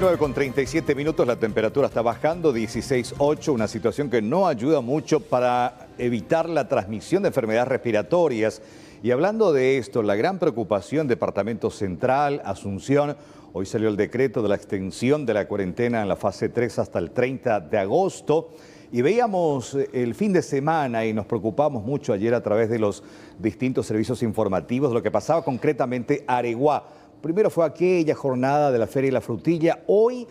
19:37, la temperatura está bajando, 16,8, una situación que no ayuda mucho para evitar la transmisión de enfermedades respiratorias. Y hablando de esto, la gran preocupación, Departamento Central, Asunción, hoy salió el decreto de la extensión de la cuarentena en la fase 3 hasta el 30 de agosto. Y veíamos el fin de semana y nos preocupamos mucho ayer a través de los distintos servicios informativos lo que pasaba concretamente en Areguá. Primero fue aquella jornada de la Feria y la Frutilla, hoy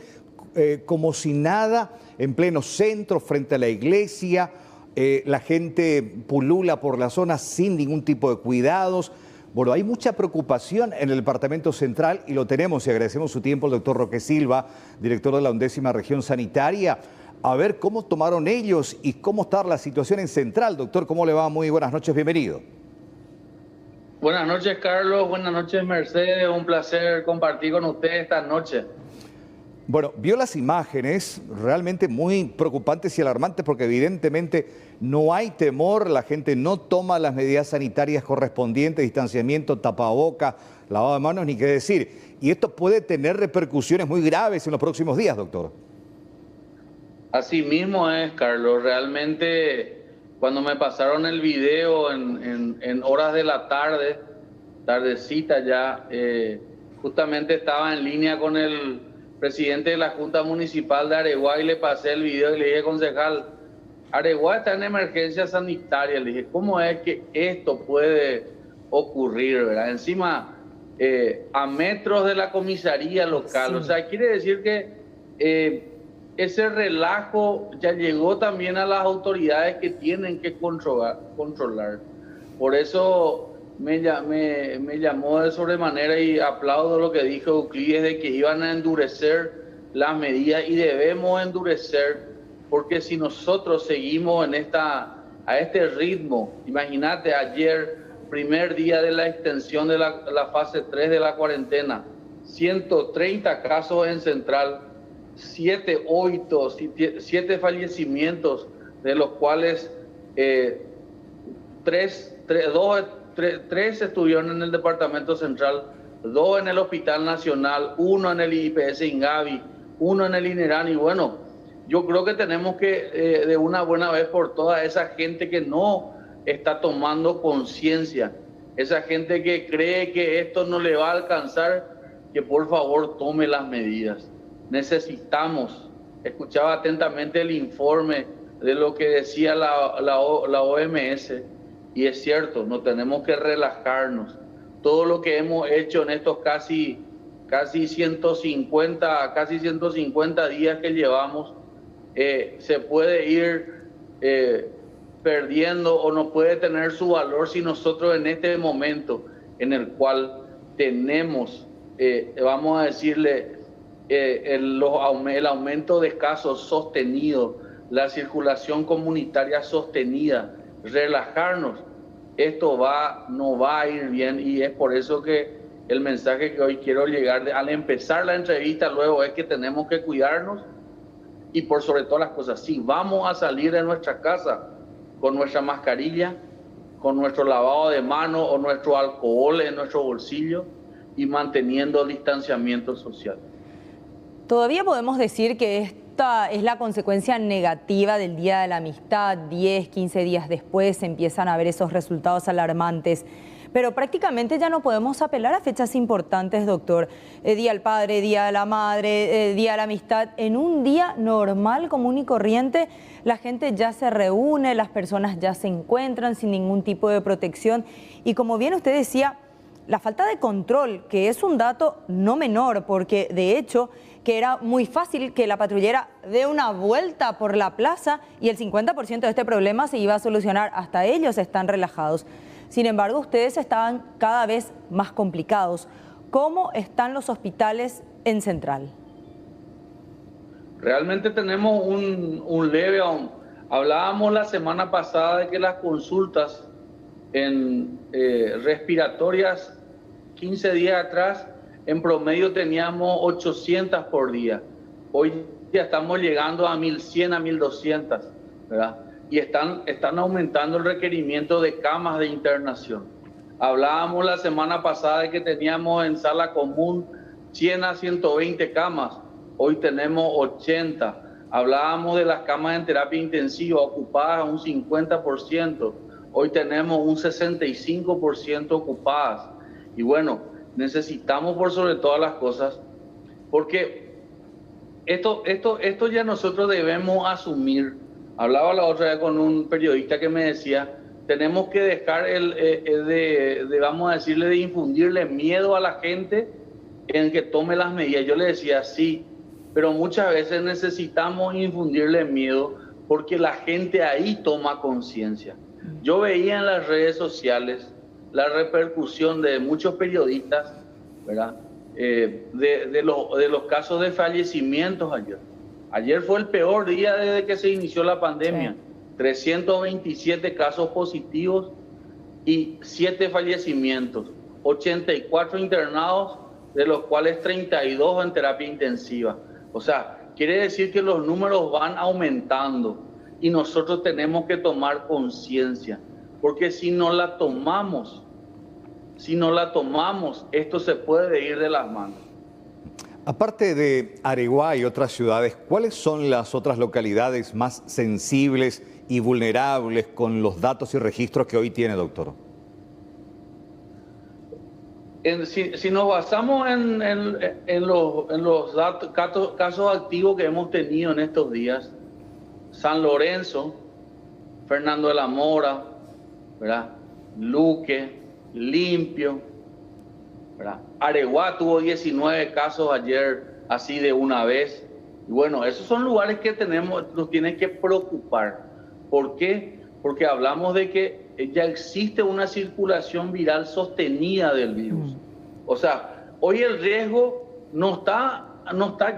como si nada, en pleno centro, frente a la iglesia, la gente pulula por la zona sin ningún tipo de cuidados. Bueno, hay mucha preocupación en el Departamento Central y lo tenemos y agradecemos su tiempo al doctor Roque Silva, director de la 11ª Región Sanitaria. A ver cómo tomaron ellos y cómo está la situación en Central. Doctor, ¿cómo le va? Muy buenas noches, bienvenido. Buenas noches, Carlos. Buenas noches, Mercedes. Un placer compartir con usted esta noche. Bueno, vio las imágenes realmente muy preocupantes y alarmantes porque evidentemente no hay temor, la gente no toma las medidas sanitarias correspondientes, distanciamiento, tapaboca, lavado de manos, ni qué decir. Y esto puede tener repercusiones muy graves en los próximos días, doctor. Así mismo es, Carlos. Realmente, cuando me pasaron el video en horas de la tarde, tardecita ya, justamente estaba en línea con el presidente de la Junta Municipal de Areguá y le pasé el video y le dije, concejal, Areguá está en emergencia sanitaria. Le dije, ¿cómo es que esto puede ocurrir, verdad? Encima, a metros de la comisaría local. Sí. O sea, quiere decir que ese relajo ya llegó también a las autoridades que tienen que controlar. Por eso me llamó de sobremanera y aplaudo lo que dijo Euclides de que iban a endurecer las medidas y debemos endurecer, porque si nosotros seguimos a este ritmo, imagínate ayer, primer día de la extensión de la fase 3 de la cuarentena, 130 casos en Central, 7 fallecimientos, de los cuales 3 estuvieron en el Departamento Central, 2 en el Hospital Nacional, 1 en el IPS Ingavi, 1 en el INERAN. Y bueno, yo creo que tenemos que de una buena vez por toda esa gente que no está tomando conciencia, esa gente que cree que esto no le va a alcanzar, que por favor tome las medidas. Necesitamos, escuchaba atentamente el informe de lo que decía la OMS, y es cierto, no tenemos que relajarnos. Todo lo que hemos hecho en estos casi 150 días que llevamos, se puede ir perdiendo o no puede tener su valor si nosotros en este momento en el cual tenemos, vamos a decirle, el aumento de casos sostenido, la circulación comunitaria sostenida, relajarnos, esto no va a ir bien. Y es por eso que el mensaje que hoy quiero llegar al empezar la entrevista luego es que tenemos que cuidarnos y por sobre todas las cosas, si vamos a salir de nuestra casa con nuestra mascarilla, con nuestro lavado de manos o nuestro alcohol en nuestro bolsillo y manteniendo el distanciamiento social. Todavía podemos decir que esta es la consecuencia negativa del Día de la Amistad. 10, 15 días después empiezan a ver esos resultados alarmantes. Pero prácticamente ya no podemos apelar a fechas importantes, doctor. Día del Padre, Día de la Madre, Día de la Amistad. En un día normal, común y corriente, la gente ya se reúne, las personas ya se encuentran sin ningún tipo de protección. Y como bien usted decía, la falta de control, que es un dato no menor, porque de hecho que era muy fácil que la patrullera dé una vuelta por la plaza y el 50% de este problema se iba a solucionar. Hasta ellos están relajados. Sin embargo, ustedes estaban cada vez más complicados. ¿Cómo están los hospitales en Central? Realmente tenemos un leve aún. Hablábamos la semana pasada de que las consultas respiratorias 15 días atrás, en promedio teníamos 800 por día. Hoy ya estamos llegando a 1.100, a 1.200, ¿verdad? Y están aumentando el requerimiento de camas de internación. Hablábamos la semana pasada de que teníamos en sala común 100 a 120 camas. hoy tenemos 80. Hablábamos de las camas en terapia intensiva ocupadas a un 50%, hoy tenemos un 65% ocupadas. Y bueno, necesitamos por sobre todas las cosas, porque esto ya nosotros debemos asumir. Hablaba la otra vez con un periodista que me decía, tenemos que dejar vamos a decirle, de infundirle miedo a la gente en que tome las medidas. Yo le decía, sí, pero muchas veces necesitamos infundirle miedo porque la gente ahí toma conciencia. Yo veía en las redes sociales la repercusión de muchos periodistas, ¿verdad? De los casos de fallecimientos ayer. Ayer fue el peor día desde que se inició la pandemia. Sí. 327 casos positivos y 7 fallecimientos. 84 internados, de los cuales 32 en terapia intensiva. O sea, quiere decir que los números van aumentando y nosotros tenemos que tomar conciencia, porque si no la tomamos, esto se puede ir de las manos. Aparte de Areguá y otras ciudades, ¿cuáles son las otras localidades más sensibles y vulnerables con los datos y registros que hoy tiene, doctor? Si nos basamos en los casos activos que hemos tenido en estos días, San Lorenzo, Fernando de la Mora, ¿verdad? Luque, Limpio, ¿verdad? Areguá tuvo 19 casos ayer, así de una vez. Y bueno, esos son lugares que nos tienen que preocupar. ¿Por qué? Porque hablamos de que ya existe una circulación viral sostenida del virus. O sea, hoy el riesgo ya no está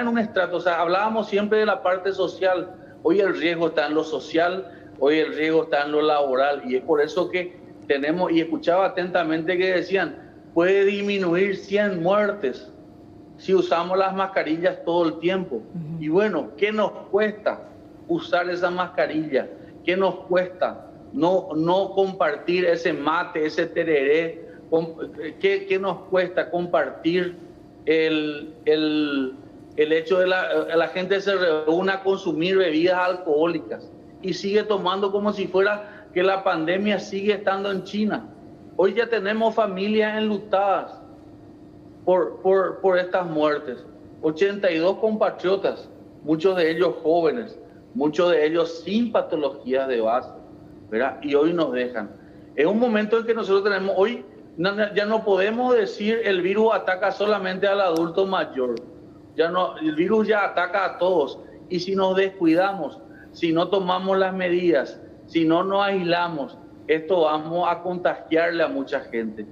en un estrato. O sea, hablábamos siempre de la parte social. Hoy el riesgo está en lo social, hoy el riesgo está en lo laboral. Y es por eso que tenemos, y escuchaba atentamente que decían, puede disminuir 100 muertes si usamos las mascarillas todo el tiempo. Y bueno, ¿qué nos cuesta usar esa mascarilla? ¿Qué nos cuesta no compartir ese mate, ese tereré? ¿Qué nos cuesta compartir el hecho de la gente se reúna a consumir bebidas alcohólicas y sigue tomando como si fuera que la pandemia sigue estando en China? Hoy ya tenemos familias enlutadas por estas muertes. 82 compatriotas, muchos de ellos jóvenes, muchos de ellos sin patologías de base, ¿verdad? Y hoy nos dejan. Es un momento en que nosotros tenemos, hoy ya no podemos decir el virus ataca solamente al adulto mayor. El virus ya ataca a todos. Y si nos descuidamos, si no tomamos las medidas, si no nos aislamos, esto vamos a contagiarle a mucha gente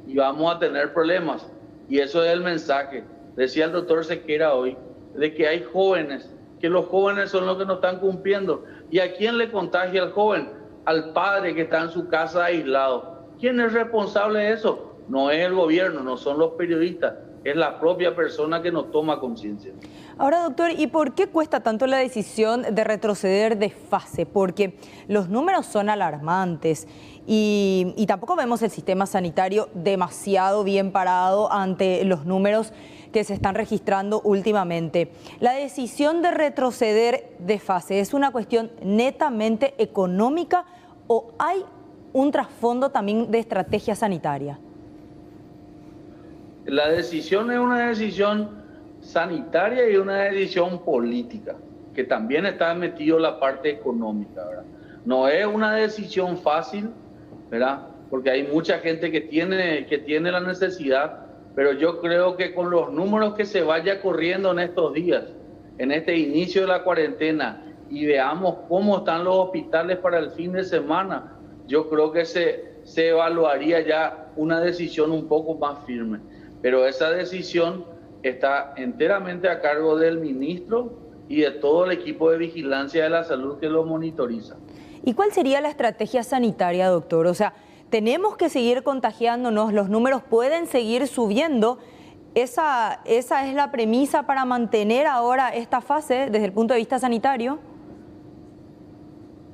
y vamos a tener problemas. Y eso es el mensaje. Decía el doctor Sequera hoy, de que hay jóvenes, que los jóvenes son los que no están cumpliendo. ¿Y a quién le contagia al joven? Al padre que está en su casa aislado. ¿Quién es responsable de eso? No es el gobierno, no son los periodistas, es la propia persona que no toma conciencia. Ahora, doctor, ¿y por qué cuesta tanto la decisión de retroceder de fase? Porque los números son alarmantes y tampoco vemos el sistema sanitario demasiado bien parado ante los números que se están registrando últimamente. ¿La decisión de retroceder de fase es una cuestión netamente económica o hay un trasfondo también de estrategia sanitaria? La decisión es una decisión sanitaria y una decisión política, que también está metido la parte económica, ¿verdad? No es una decisión fácil, ¿verdad? Porque hay mucha gente que tiene la necesidad, pero yo creo que con los números que se vaya corriendo en estos días, en este inicio de la cuarentena, y veamos cómo están los hospitales para el fin de semana, yo creo que se evaluaría ya una decisión un poco más firme. Pero esa decisión está enteramente a cargo del ministro y de todo el equipo de vigilancia de la salud que lo monitoriza. ¿Y cuál sería la estrategia sanitaria, doctor? O sea, tenemos que seguir contagiándonos, los números pueden seguir subiendo. ¿Esa es la premisa para mantener ahora esta fase desde el punto de vista sanitario?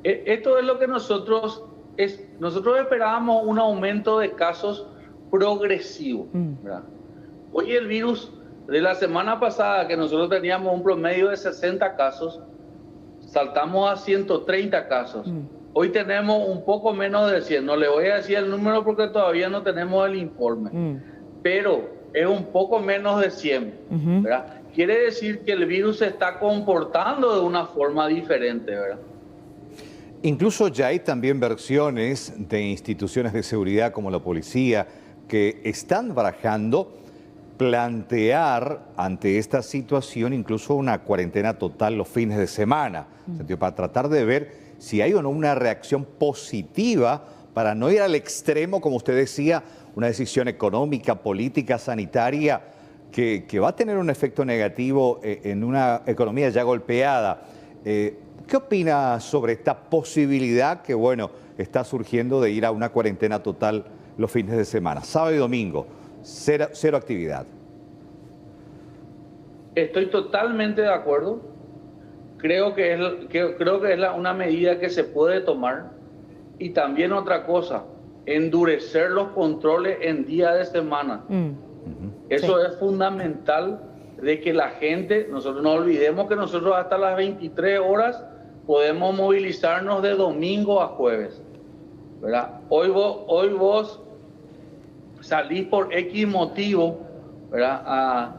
Esto es lo que nosotros esperábamos, un aumento de casos progresivo, ¿verdad? Hoy el virus De la semana pasada, que nosotros teníamos un promedio de 60 casos, saltamos a 130 casos. Hoy tenemos un poco menos de 100. No le voy a decir el número porque todavía no tenemos el informe. Pero es un poco menos de 100. ¿Verdad? Quiere decir que el virus se está comportando de una forma diferente, ¿verdad? Incluso ya hay también versiones de instituciones de seguridad como la policía que están barajando plantear ante esta situación incluso una cuarentena total los fines de semana, para tratar de ver si hay o no una reacción positiva para no ir al extremo, como usted decía, una decisión económica, política, sanitaria, que va a tener un efecto negativo en una economía ya golpeada. ¿Qué opina sobre esta posibilidad que, bueno, está surgiendo de ir a una cuarentena total los fines de semana? Sábado y domingo, cero actividad. Estoy totalmente de acuerdo. Creo que es una medida que se puede tomar. Y también otra cosa, endurecer los controles en día de semana. Eso es fundamental, de que la gente, nosotros no olvidemos que nosotros hasta las 23 horas podemos movilizarnos de domingo a jueves, ¿verdad? Hoy vos salís por X motivo, ¿verdad?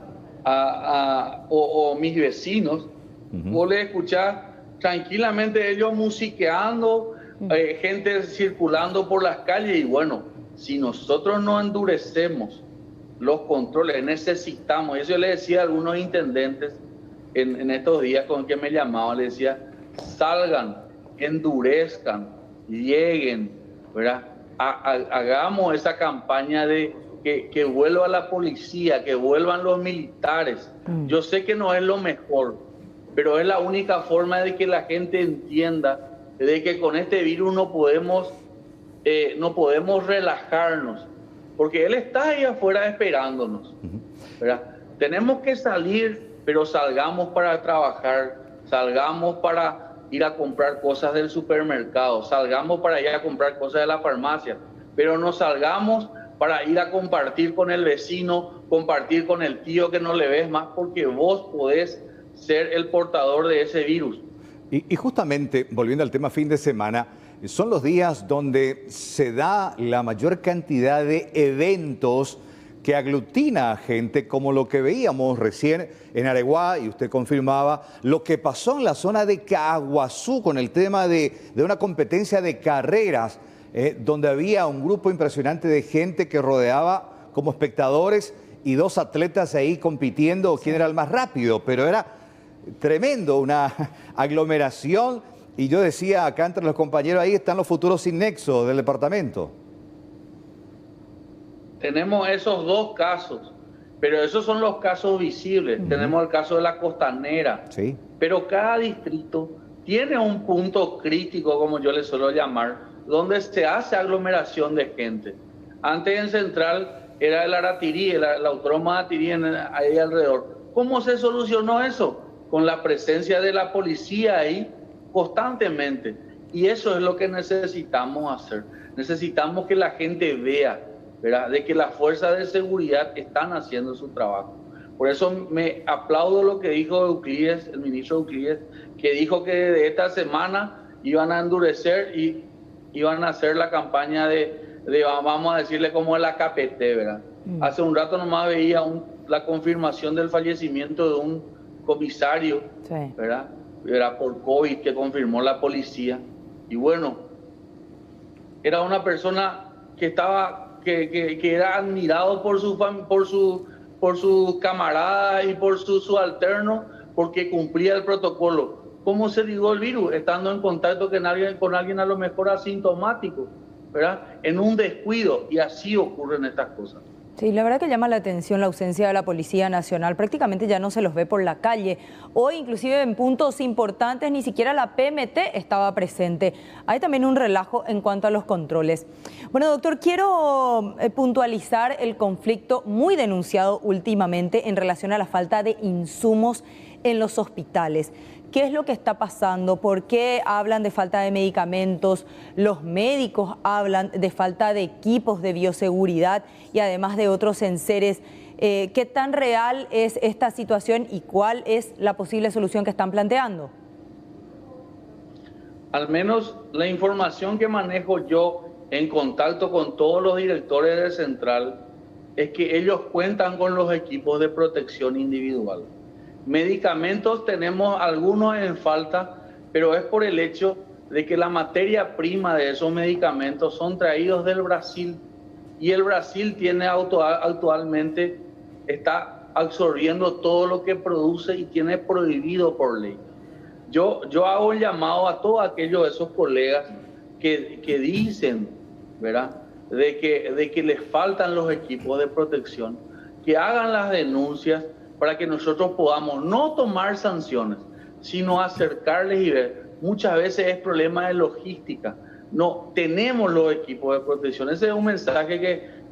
O mis vecinos, vos les escuchás tranquilamente ellos musiqueando, gente circulando por las calles, y bueno, si nosotros no endurecemos los controles, necesitamos, eso yo le decía a algunos intendentes en estos días con que me llamaban, le decía, salgan, endurezcan, lleguen, ¿verdad? Hagamos esa campaña de que vuelva la policía, que vuelvan los militares. Yo sé que no es lo mejor, pero es la única forma de que la gente entienda de que con este virus no podemos relajarnos, porque él está ahí afuera esperándonos, ¿verdad? Tenemos que salir, pero salgamos para trabajar, salgamos para ir a comprar cosas del supermercado, salgamos para ir a comprar cosas de la farmacia, pero no salgamos para ir a compartir con el vecino, compartir con el tío que no le ves más, porque vos podés ser el portador de ese virus. Y justamente, volviendo al tema fin de semana, son los días donde se da la mayor cantidad de eventos que aglutina a gente, como lo que veíamos recién en Areguá, y usted confirmaba, lo que pasó en la zona de Caaguazú con el tema de una competencia de carreras, donde había un grupo impresionante de gente que rodeaba como espectadores y dos atletas ahí compitiendo quién era el más rápido, pero era tremendo, una aglomeración. Y yo decía acá entre los compañeros, ahí están los futuros sin nexo del departamento. Tenemos esos dos casos, pero esos son los casos visibles. Tenemos el caso de la Costanera, sí. Pero cada distrito tiene un punto crítico, como yo le suelo llamar, donde se hace aglomeración de gente. Antes en Central era el Aratirí, la Autónoma de Aratirí, ahí alrededor. ¿Cómo se solucionó eso? Con la presencia de la policía ahí constantemente. Y eso es lo que necesitamos hacer. Necesitamos que la gente vea, ¿verdad?, de que las fuerzas de seguridad están haciendo su trabajo. Por eso me aplaudo lo que dijo Euclides, el ministro Euclides, que dijo que de esta semana iban a endurecer y iban a hacer la campaña de vamos a decirle como el AKPT, ¿verdad? Hace un rato nomás veía la confirmación del fallecimiento de un comisario, sí, ¿verdad? Era por COVID que confirmó la policía. Y bueno, era una persona que era admirado por sus camaradas y por su subalterno, porque cumplía el protocolo. ¿Cómo se ligó el virus? Estando en contacto con alguien a lo mejor asintomático, ¿verdad? En un descuido, y así ocurren estas cosas. Sí, la verdad que llama la atención la ausencia de la Policía Nacional. Prácticamente ya no se los ve por la calle. Hoy, inclusive en puntos importantes, ni siquiera la PMT estaba presente. Hay también un relajo en cuanto a los controles. Bueno, doctor, quiero puntualizar el conflicto muy denunciado últimamente en relación a la falta de insumos en los hospitales. ¿Qué es lo que está pasando? ¿Por qué hablan de falta de medicamentos? Los médicos hablan de falta de equipos de bioseguridad y además de otros enseres. ¿Qué tan real es esta situación y cuál es la posible solución que están planteando? Al menos la información que manejo yo en contacto con todos los directores de Central es que ellos cuentan con los equipos de protección individual. Medicamentos tenemos algunos en falta, pero es por el hecho de que la materia prima de esos medicamentos son traídos del Brasil y el Brasil tiene actualmente, está absorbiendo todo lo que produce y tiene prohibido por ley. Yo hago un llamado a todos aquellos de esos colegas que dicen, ¿verdad?, de que les faltan los equipos de protección, que hagan las denuncias para que nosotros podamos no tomar sanciones, sino acercarles y ver. Muchas veces es problema de logística. No tenemos los equipos de protección. Ese es un mensaje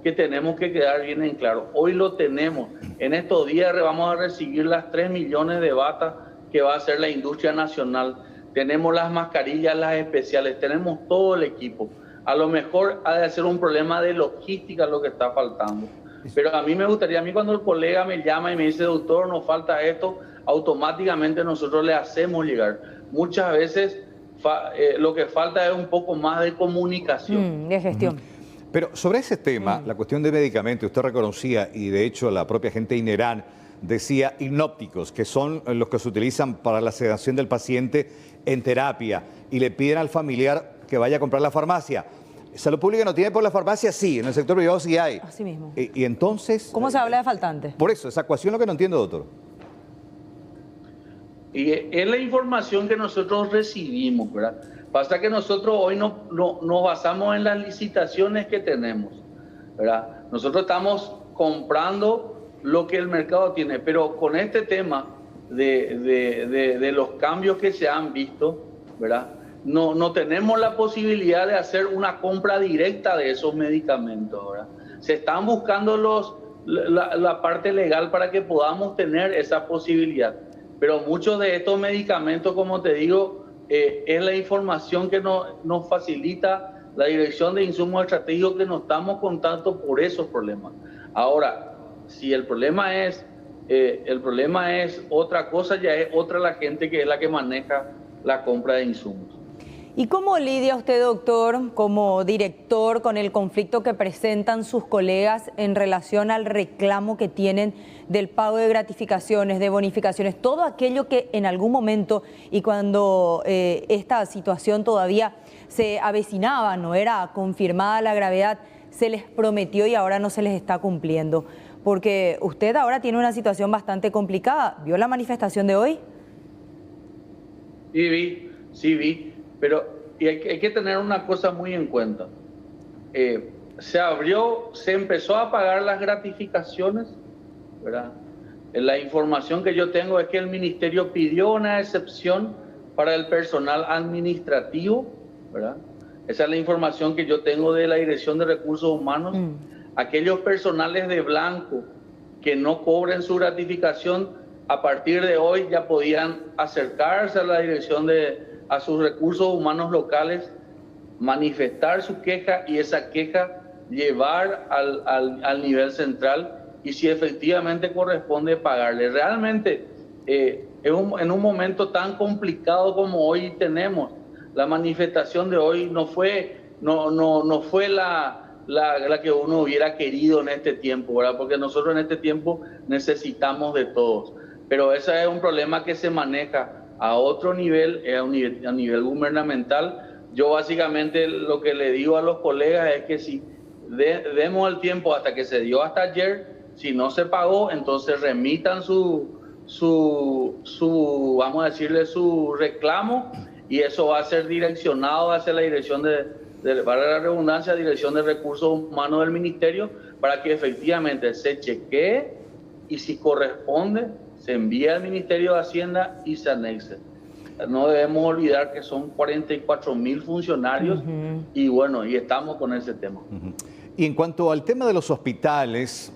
que tenemos que quedar bien en claro. Hoy lo tenemos. En estos días vamos a recibir las 3 millones de batas que va a hacer la industria nacional. Tenemos las mascarillas, las especiales, tenemos todo el equipo. A lo mejor ha de ser un problema de logística lo que está faltando. Pero a mí me gustaría, cuando el colega me llama y me dice, doctor, nos falta esto, automáticamente nosotros le hacemos llegar. Muchas veces lo que falta es un poco más de comunicación. De gestión. Pero sobre ese tema, la cuestión de medicamentos, usted reconocía, y de hecho la propia gente de INERAN decía hipnópticos, que son los que se utilizan para la sedación del paciente en terapia, y le piden al familiar que vaya a comprar la farmacia. Salud Pública no tiene por la farmacia, sí, en el sector privado sí hay. Así mismo. Y entonces... ¿Cómo se habla de faltantes? Por eso, esa ecuación es lo que no entiendo, doctor. Y es la información que nosotros recibimos, ¿verdad? Pasa que nosotros hoy nos basamos en las licitaciones que tenemos, ¿verdad? Nosotros estamos comprando lo que el mercado tiene, pero con este tema de los cambios que se han visto, ¿verdad?, no tenemos la posibilidad de hacer una compra directa de esos medicamentos, ¿verdad? Se están buscando la parte legal para que podamos tener esa posibilidad. Pero muchos de estos medicamentos, como te digo, es la información que nos facilita la Dirección de Insumos Estratégicos, que nos estamos contando por esos problemas. Ahora, si el problema es otra cosa, ya es otra la gente que es la que maneja la compra de insumos. ¿Y cómo lidia usted, doctor, como director, con el conflicto que presentan sus colegas en relación al reclamo que tienen del pago de gratificaciones, de bonificaciones, todo aquello que en algún momento y cuando esta situación todavía se avecinaba, no era confirmada la gravedad, se les prometió y ahora no se les está cumpliendo? Porque usted ahora tiene una situación bastante complicada. ¿Vio la manifestación de hoy? Sí vi. Pero hay que tener una cosa muy en cuenta. Se empezó a pagar las gratificaciones, ¿verdad? La información que yo tengo es que el ministerio pidió una excepción para el personal administrativo, ¿verdad? Esa es la información que yo tengo de la Dirección de Recursos Humanos. Aquellos personales de blanco que no cobren su gratificación, a partir de hoy ya podían acercarse a la dirección a sus recursos humanos locales, manifestar su queja y esa queja llevar al nivel central, y si efectivamente corresponde pagarle. Realmente en un momento tan complicado como hoy tenemos, la manifestación de hoy no fue la que uno hubiera querido en este tiempo, ¿verdad? Porque nosotros en este tiempo necesitamos de todos, pero ese es un problema que se maneja a otro nivel, a nivel gubernamental. Yo básicamente lo que le digo a los colegas es que si demos el tiempo hasta que se dio hasta ayer, si no se pagó, entonces remitan vamos a decirle, su reclamo, y eso va a ser direccionado hacia la dirección para la redundancia, Dirección de Recursos Humanos del Ministerio, para que efectivamente se chequee y si corresponde, se envía al Ministerio de Hacienda y se anexe. No debemos olvidar que son 44.000 funcionarios y bueno, y estamos con ese tema. Y en cuanto al tema de los hospitales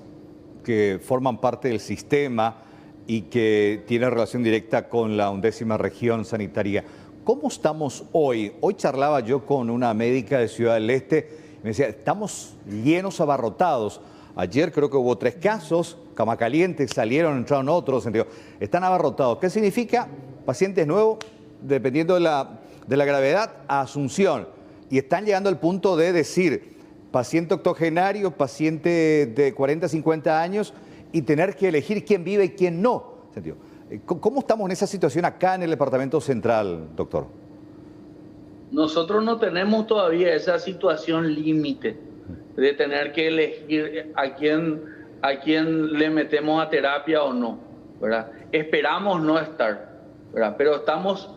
que forman parte del sistema, y que tiene relación directa con la 11ª región sanitaria. ¿Cómo estamos hoy? Hoy charlaba yo con una médica de Ciudad del Este y me decía, estamos llenos, abarrotados. Ayer creo que hubo 3 casos, cama caliente, salieron, entraron otros, están abarrotados. ¿Qué significa? Pacientes nuevos, dependiendo de la gravedad, a Asunción. Y están llegando al punto de decir, paciente octogenario, paciente de 40, 50 años, y tener que elegir quién vive y quién no. ¿Cómo estamos en esa situación acá en el Departamento Central, doctor? Nosotros no tenemos todavía esa situación límite de tener que elegir a quién le metemos a terapia o no, ¿verdad? Esperamos no estar, ¿verdad? Pero estamos,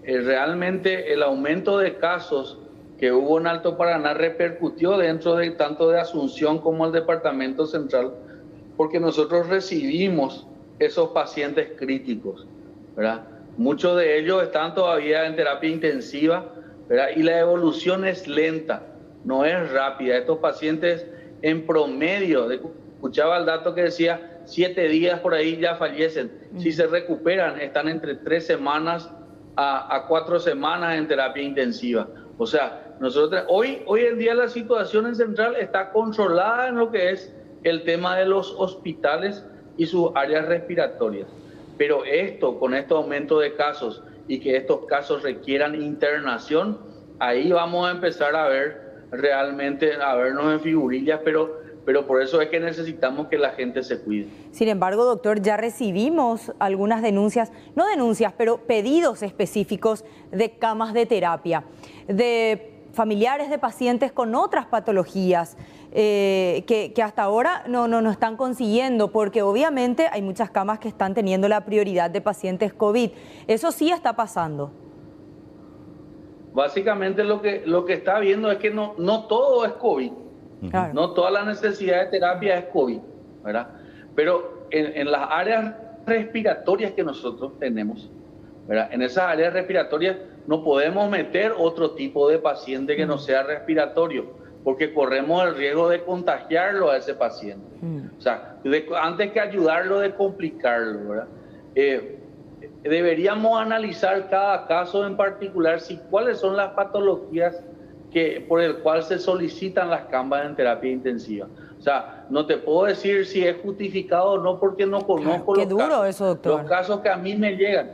realmente el aumento de casos que hubo en Alto Paraná repercutió dentro de tanto de Asunción como el Departamento Central, porque nosotros recibimos esos pacientes críticos, ¿verdad? Muchos de ellos están todavía en terapia intensiva, ¿verdad? Y la evolución es lenta, no es rápida. Estos pacientes en promedio, escuchaba el dato que decía 7 días por ahí ya fallecen. Si se recuperan, están entre 3 semanas a 4 semanas en terapia intensiva. O sea, nosotros hoy en día la situación en Central está controlada en lo que es el tema de los hospitales y sus áreas respiratorias. Pero con este aumento de casos y que estos casos requieran internación, ahí vamos a empezar a ver realmente, a vernos en figurillas, pero por eso es que necesitamos que la gente se cuide. Sin embargo, doctor, ya recibimos algunas denuncias, no denuncias, pero pedidos específicos de camas de terapia, de familiares de pacientes con otras patologías que hasta ahora no están consiguiendo, porque obviamente hay muchas camas que están teniendo la prioridad de pacientes COVID. Eso sí está pasando. Básicamente lo que está viendo es que no todo es COVID. Claro. No toda la necesidad de terapia es COVID, ¿verdad? Pero en las áreas respiratorias que nosotros tenemos, ¿verdad? En esas áreas respiratorias no podemos meter otro tipo de paciente que no sea respiratorio, porque corremos el riesgo de contagiarlo a ese paciente. O sea, antes que ayudarlo, de complicarlo, ¿verdad? Deberíamos analizar cada caso en particular, cuáles son las patologías por el cual se solicitan las camas en terapia intensiva. O sea, no te puedo decir si es justificado o no, porque no conozco Qué duro eso, doctor. Los casos que a mí me llegan,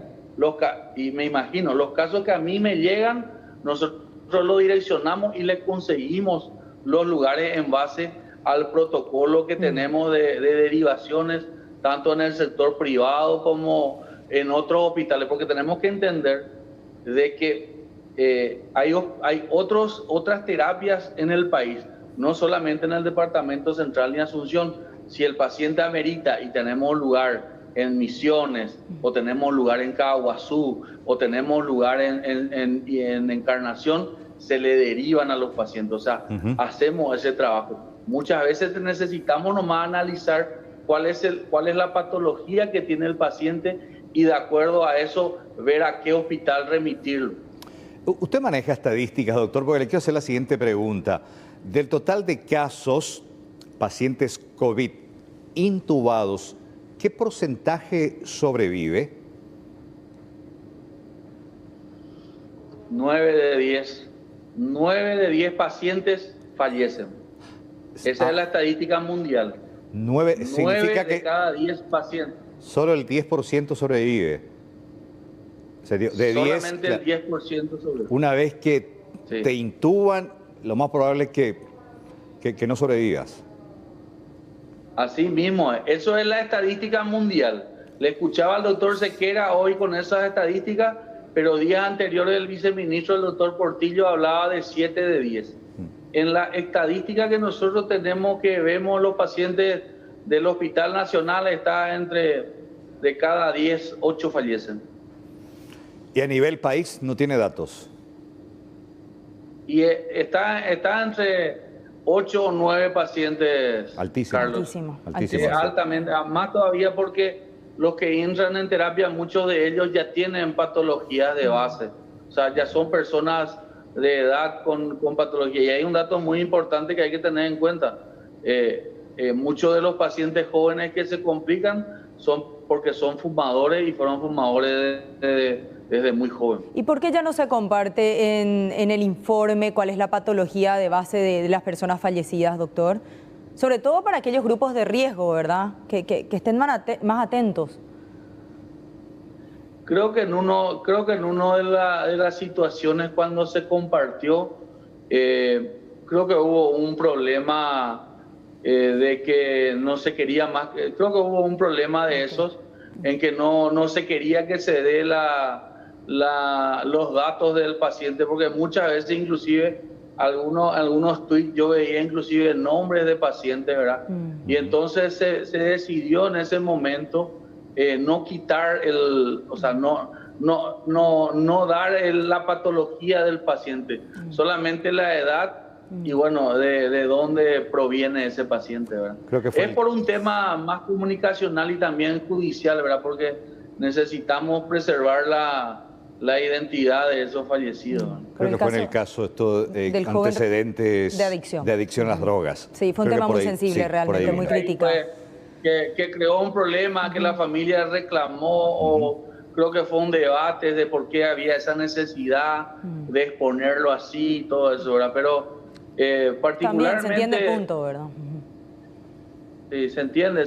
y me imagino, los casos que a mí me llegan, nosotros lo direccionamos y le conseguimos los lugares en base al protocolo que tenemos de derivaciones, tanto en el sector privado como en otros hospitales, porque tenemos que entender de que hay otras terapias en el país, no solamente en el Departamento Central ni Asunción. Si el paciente amerita y tenemos lugar en Misiones, o tenemos lugar en Caguazú, o tenemos lugar en Encarnación, se le derivan a los pacientes. O sea, hacemos ese trabajo. Muchas veces necesitamos nomás analizar cuál es la patología que tiene el paciente y de acuerdo a eso ver a qué hospital remitirlo. Usted maneja estadísticas, doctor, porque le quiero hacer la siguiente pregunta. Del total de casos, pacientes COVID intubados, ¿qué porcentaje sobrevive? 9 de 10. 9 de 10 pacientes fallecen. Esa es la estadística mundial. 9 significa de que cada 10 pacientes. Solo el 10% sobrevive. Solamente el 10% sobrevive. Una vez que te intuban, lo más probable es que no sobrevivas. Así mismo, eso es la estadística mundial. Le escuchaba al doctor Sequera hoy con esas estadísticas, pero días anteriores el viceministro, el doctor Portillo, hablaba de 7 de 10. En la estadística que nosotros tenemos, que vemos los pacientes del Hospital Nacional, está de cada 10, 8 fallecen. ¿Y a nivel país no tiene datos? Y está entre 8 o 9 pacientes. Altísimo. Carlos. Altísimo. Altamente, más todavía porque los que entran en terapia, muchos de ellos ya tienen patologías de base. O sea, ya son personas de edad con patología. Y hay un dato muy importante que hay que tener en cuenta. Muchos de los pacientes jóvenes que se complican son porque son fumadores y fueron fumadores desde muy joven. ¿Y por qué ya no se comparte en el informe cuál es la patología de base de las personas fallecidas, doctor? Sobre todo para aquellos grupos de riesgo, ¿verdad? Que estén más atentos. Creo que en uno de las situaciones cuando se compartió, creo que hubo un problema de que no se quería más, creo que hubo un problema de esos en que no se quería que se dé los datos del paciente, porque muchas veces inclusive algunos tweets yo veía inclusive nombres de pacientes, ¿verdad? Y entonces se decidió en ese momento no quitar no dar la patología del paciente, solamente la edad y bueno, de dónde proviene ese paciente, ¿verdad? Creo que es por un tema más comunicacional y también judicial, ¿verdad? Porque necesitamos preservar la identidad de esos fallecidos. Creo que fue en el caso del antecedentes de adicción a las drogas. Sí, fue un tema muy sensible, realmente, muy criticado. Que creó un problema, que la familia reclamó, o creo que fue un debate de por qué había esa necesidad de exponerlo así y todo eso, ¿verdad? Pero particularmente... También se entiende el punto, ¿verdad? Sí, se entiende,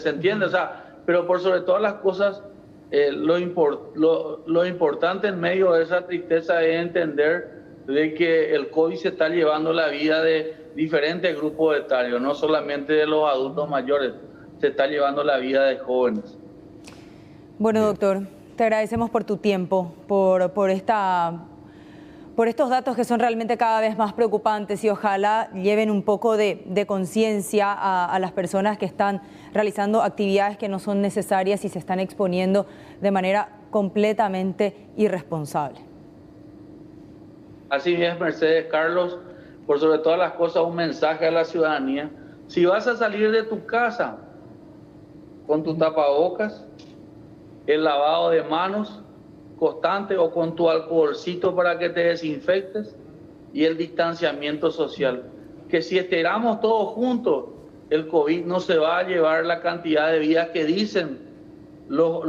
o sea, pero por sobre todas las cosas, lo importante en medio de esa tristeza es entender de que el COVID se está llevando la vida de diferentes grupos etarios, no solamente de los adultos mayores, se está llevando la vida de jóvenes. Bueno, doctor, te agradecemos por tu tiempo, por estos datos que son realmente cada vez más preocupantes y ojalá lleven un poco de conciencia a las personas que están realizando actividades que no son necesarias y se están exponiendo de manera completamente irresponsable. Así es, Mercedes. Carlos, por sobre todas las cosas, un mensaje a la ciudadanía. Si vas a salir de tu casa con tu tapabocas, el lavado de manos constante o con tu alcoholcito para que te desinfectes y el distanciamiento social. Que si esperamos todos juntos, el COVID no se va a llevar la cantidad de vidas que dicen los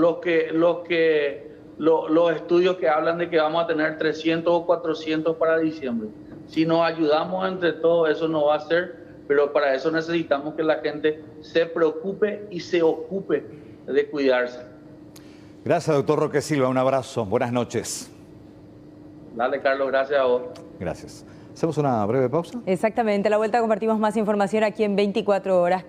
estudios que hablan de que vamos a tener 300 o 400 para diciembre. Si nos ayudamos entre todos, eso no va a ser, pero para eso necesitamos que la gente se preocupe y se ocupe de cuidarse. Gracias, doctor Roque Silva. Un abrazo. Buenas noches. Dale, Carlos. Gracias a vos. Gracias. ¿Hacemos una breve pausa? Exactamente. A la vuelta compartimos más información aquí en 24 horas.